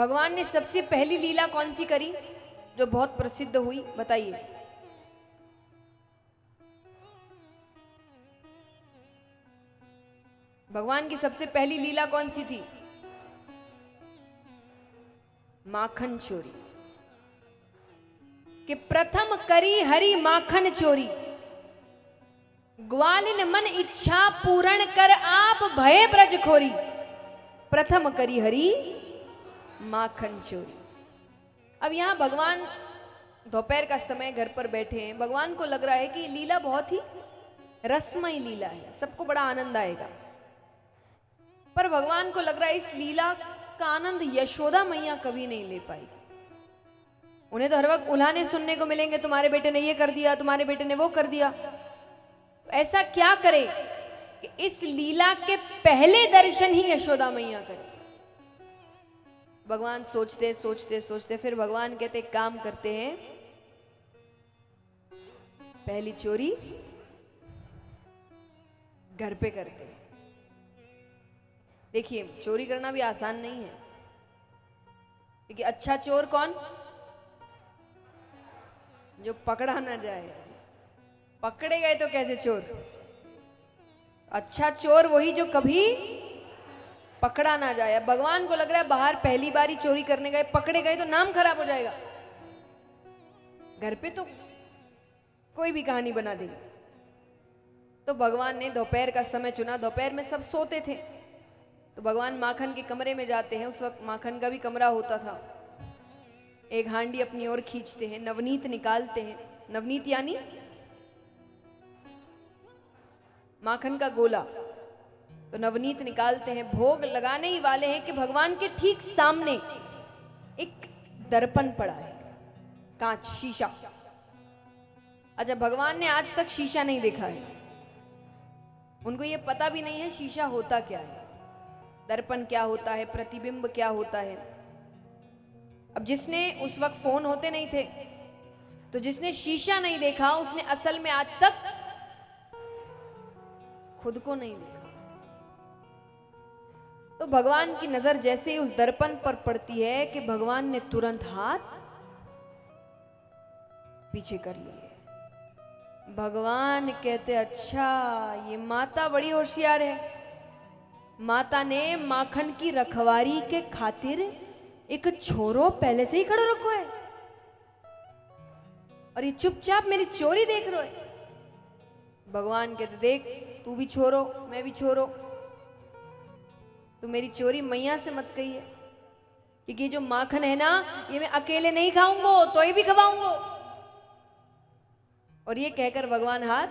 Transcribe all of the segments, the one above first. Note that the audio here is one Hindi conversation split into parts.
भगवान ने सबसे पहली लीला कौन सी करी जो बहुत प्रसिद्ध हुई, बताइए। भगवान की सबसे पहली लीला कौन सी थी? माखन चोरी। कि प्रथम करी हरि माखन चोरी, ग्वालिन मन इच्छा पूर्ण कर आप भय ब्रज खोरी। प्रथम करी हरि माखन चोरी। अब यहां भगवान दोपहर का समय घर पर बैठे हैं, भगवान को लग रहा है कि लीला बहुत ही रसमयी लीला है, सबको बड़ा आनंद आएगा। पर भगवान को लग रहा है इस लीला का आनंद यशोदा मैया कभी नहीं ले पाई। उन्हें तो हर वक्त उल्हाने सुनने को मिलेंगे, तुम्हारे बेटे ने ये कर दिया, तुम्हारे बेटे ने वो कर दिया। ऐसा क्या करे कि इस लीला के पहले दर्शन ही यशोदा मैया करे। भगवान सोचते सोचते सोचते फिर भगवान कहते काम करते हैं, पहली चोरी घर पे करते हैं। देखिए चोरी करना भी आसान नहीं है, क्योंकि अच्छा चोर कौन? जो पकड़ा ना जाए। पकड़े गए तो कैसे चोर? अच्छा चोर वही जो कभी पकड़ा ना जाए। अब भगवान को लग रहा है बाहर पहली बारी चोरी करने गए, पकड़े गए तो नाम खराब हो जाएगा, घर पे तो कोई भी कहानी बना देगी। तो भगवान ने दोपहर का समय चुना, दोपहर में सब सोते थे, तो भगवान माखन के कमरे में जाते हैं। उस वक्त माखन का भी कमरा होता था। एक हांडी अपनी ओर खींचते हैं, नवनीत निकालते हैं। नवनीत यानी माखन का गोला। तो नवनीत निकालते हैं, भोग लगाने ही वाले हैं कि भगवान के ठीक सामने एक दर्पण पड़ा है, कांच, शीशा। अच्छा, भगवान ने आज तक शीशा नहीं देखा है, उनको ये पता भी नहीं है शीशा होता क्या है, दर्पण क्या होता है, प्रतिबिंब क्या होता है। अब जिसने, उस वक्त फोन होते नहीं थे, तो जिसने शीशा नहीं देखा उसने असल में आज तक खुद को नहीं देखा। तो भगवान की नजर जैसे ही उस दर्पण पर पड़ती है कि भगवान ने तुरंत हाथ पीछे कर लिए। भगवान कहते अच्छा ये माता बड़ी होशियार है। माता ने माखन की रखवारी के खातिर एक छोरो पहले से ही खड़ो रखो है, और ये चुपचाप मेरी चोरी देख रहे है। भगवान कहते देख तू भी छोरो, मैं भी छोरो, तो मेरी चोरी मैया से मत कही है, क्योंकि जो माखन है ना ये मैं अकेले नहीं खाऊंगा, तो ही भी खवाऊंगा। और ये कहकर भगवान हाथ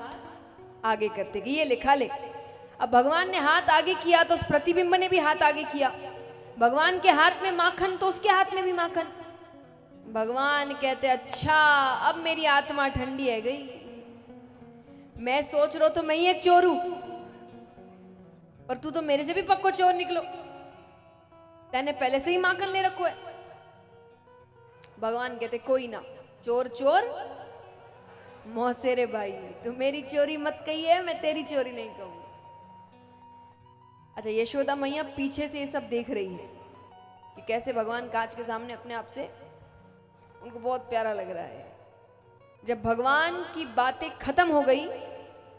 आगे करते कि ये लिखा ले। अब भगवान ने हाथ आगे किया तो उस प्रतिबिंब ने भी हाथ आगे किया। भगवान के हाथ में माखन तो उसके हाथ में भी माखन। भगवान कहते अच्छा अब मेरी आत्मा ठंडी है गई। मैं सोच रहा तो मैं ही एक चोर हूं, पर तू तो मेरे से भी पक्को चोर निकलो, तैने पहले से ही माखन ले रखो है। भगवान कहते कोई ना, चोर चोर मौसेरे भाई, तू मेरी चोरी मत कही है, मैं तेरी चोरी नहीं कहूंगी। अच्छा, यशोदा मैया पीछे से ये सब देख रही है कि कैसे भगवान कांच के सामने अपने आप से, उनको बहुत प्यारा लग रहा है। जब भगवान की बातें खत्म हो गई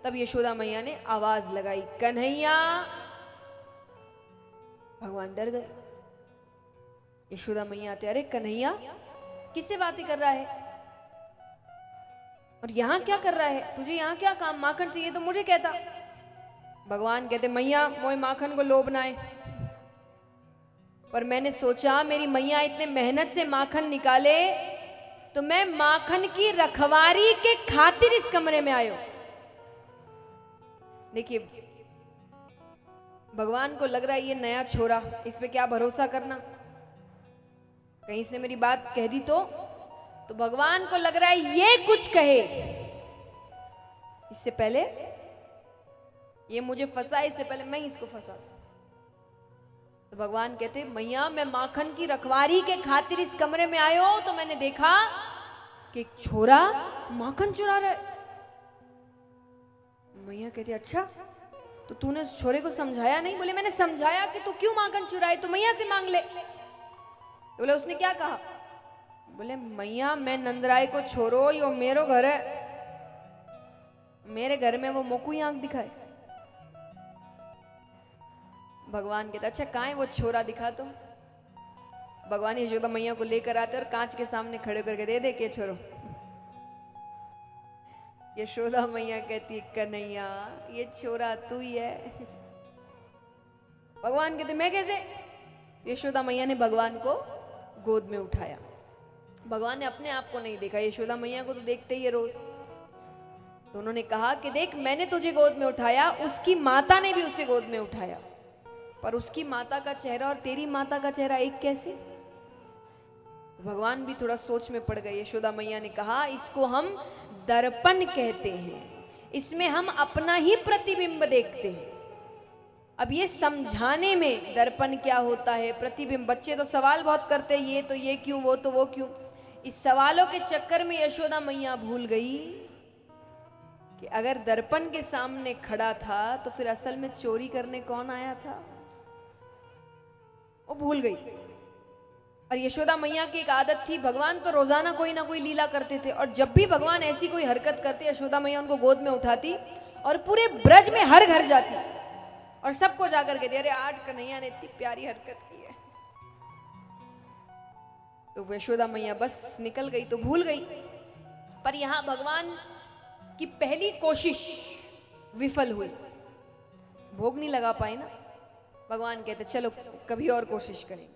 तब यशोदा मैया ने आवाज लगाई कन्हैया। भगवान डर गए। यशोदा मैया आते, अरे कन्हैया किससे बातें कर रहा है, और यहां क्या कर रहा है, तुझे यहां क्या काम, माखन चाहिए तो मुझे कहता। भगवान कहते मैया मोए माखन को लोभ ना है, पर मैंने सोचा मेरी मैया इतने मेहनत से माखन निकाले तो मैं माखन की रखवारी के खातिर इस कमरे में आयो। देखिए भगवान को लग रहा है ये नया छोरा, इस पे क्या भरोसा करना, कहीं इसने मेरी बात कह दी तो भगवान को लग रहा है ये कुछ कहे, इससे पहले ये मुझे फंसा, इससे पहले मैं इसको फंसा। तो भगवान कहते मैया मैं माखन की रखवारी के खातिर इस कमरे में आयो तो मैंने देखा कि एक छोरा माखन चुरा रहा है। मैया कहती अच्छा तो तूने उस छोरे को समझाया नहीं? बोले मैंने समझाया कि तू क्यों माखन चुराए तो मैया से मांग ले। तो बोले उसने क्या कहा? बोले मैया मैं नंदराय को छोड़ो, यो मेरो घर है, मेरे घर में वो मोकू ही आंख दिखाए। भगवान कहते अच्छा कहाँ है वो छोरा, दिखा तो। भगवान यशोदा मैया को लेकर आते और कांच के सामने खड़े करके दे के छोरो। यशोदा मैया कहती कन्हैया ये छोरा तू ही है। भगवान कहते मैं कैसे? यशोदा मैया ने भगवान को गोद में उठाया। भगवान ने अपने आप को नहीं देखा, यशोदा मैया को तो देखते ही है रोज। तो उन्होंने कहा कि देख मैंने तुझे गोद में उठाया, उसकी माता ने भी उसे गोद में उठाया, पर उसकी माता का चेहरा और तेरी माता का चेहरा एक कैसे? तो भगवान भी थोड़ा सोच में पड़ गए। यशोदा मैया ने कहा इसको हम दर्पण कहते हैं, इसमें हम अपना ही प्रतिबिंब देखते हैं। अब ये समझाने में दर्पण क्या होता है, प्रतिबिंब, बच्चे तो सवाल बहुत करते हैं, ये तो ये क्यों, वो तो वो क्यों। इस सवालों के चक्कर में यशोदा मैया भूल गई कि अगर दर्पण के सामने खड़ा था तो फिर असल में चोरी करने कौन आया था, वो भूल गई। और यशोदा मैया की एक आदत थी, भगवान तो रोजाना कोई ना कोई लीला करते थे, और जब भी भगवान ऐसी कोई हरकत करते यशोदा मैया उनको गोद में उठाती और पूरे ब्रज में हर घर जाती और सबको जाकर कहती अरे आज कन्हैया ने इतनी प्यारी हरकत की है। तो यशोदा मैया बस निकल गई तो भूल गई। पर यहां भगवान की पहली कोशिश विफल हुई, भोग नहीं लगा पाए ना। भगवान कहते चलो कभी और कोशिश करें।